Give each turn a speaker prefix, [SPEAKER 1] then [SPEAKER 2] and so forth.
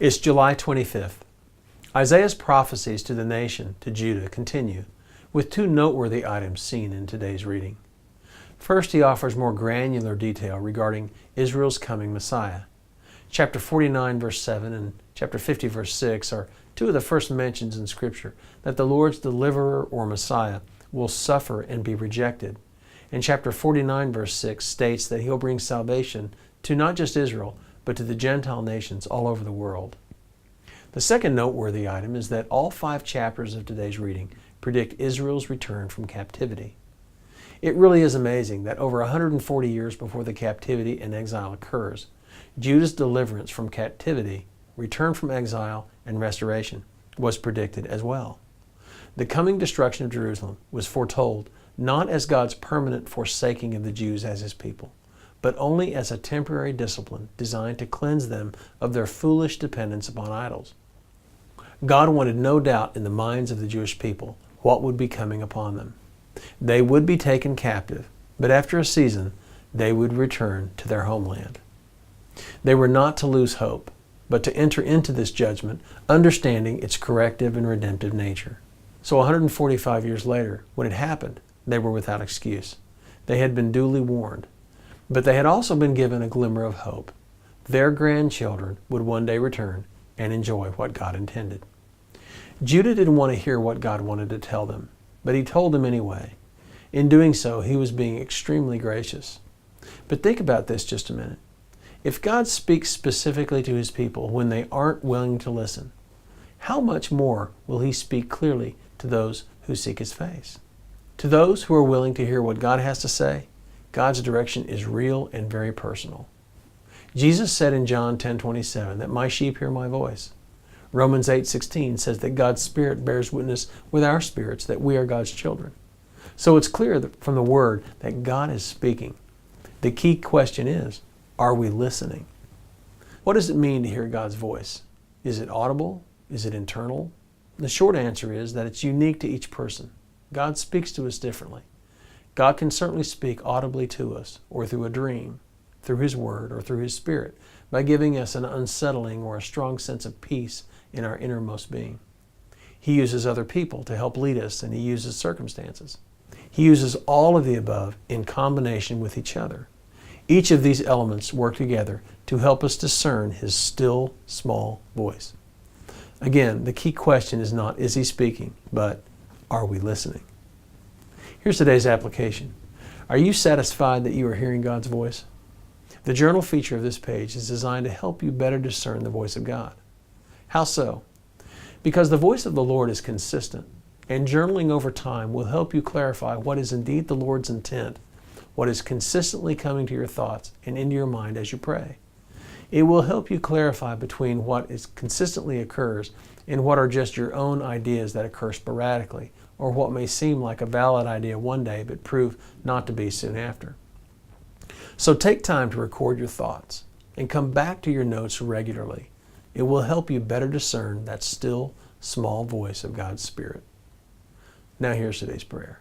[SPEAKER 1] It's July 25th. Isaiah's prophecies to the nation, to Judah, continue, with two noteworthy items seen in today's reading. First, he offers more granular detail regarding Israel's coming Messiah. Chapter 49, verse 7 and chapter 50, verse 6 are two of the first mentions in Scripture that the Lord's deliverer or Messiah will suffer and be rejected. And chapter 49, verse 6 states that he'll bring salvation to not just Israel, but to the Gentile nations all over the world. The second noteworthy item is that all 5 chapters of today's reading predict Israel's return from captivity. It really is amazing that over 140 years before the captivity and exile occurs, Judah's deliverance from captivity, return from exile, and restoration was predicted as well. The coming destruction of Jerusalem was foretold not as God's permanent forsaking of the Jews as His people, but only as a temporary discipline designed to cleanse them of their foolish dependence upon idols. God wanted no doubt in the minds of the Jewish people what would be coming upon them. They would be taken captive, but after a season, they would return to their homeland. They were not to lose hope, but to enter into this judgment, understanding its corrective and redemptive nature. So 145 years later, when it happened, they were without excuse. They had been duly warned, but they had also been given a glimmer of hope. Their grandchildren would one day return and enjoy what God intended. Judah didn't want to hear what God wanted to tell them, but He told them anyway. In doing so, He was being extremely gracious. But think about this just a minute. If God speaks specifically to His people when they aren't willing to listen, how much more will He speak clearly to those who seek His face? To those who are willing to hear what God has to say, God's direction is real and very personal. Jesus said in John 10:27 that my sheep hear my voice. Romans 8:16 says that God's Spirit bears witness with our spirits that we are God's children. So it's clear from the Word that God is speaking. The key question is, are we listening? What does it mean to hear God's voice? Is it audible? Is it internal? The short answer is that it's unique to each person. God speaks to us differently. God can certainly speak audibly to us, or through a dream, through His Word, or through His Spirit, by giving us an unsettling or a strong sense of peace in our innermost being. He uses other people to help lead us, and He uses circumstances. He uses all of the above in combination with each other. Each of these elements work together to help us discern His still, small voice. Again, the key question is not, is He speaking, but are we listening? Here's today's application. Are you satisfied that you are hearing God's voice? The journal feature of this page is designed to help you better discern the voice of God. How so? Because the voice of the Lord is consistent, and journaling over time will help you clarify what is indeed the Lord's intent, what is consistently coming to your thoughts and into your mind as you pray. It will help you clarify between what is consistently occurs and what are just your own ideas that occur sporadically, or what may seem like a valid idea one day but prove not to be soon after. So take time to record your thoughts and come back to your notes regularly. It will help you better discern that still, small voice of God's Spirit. Now here's today's prayer.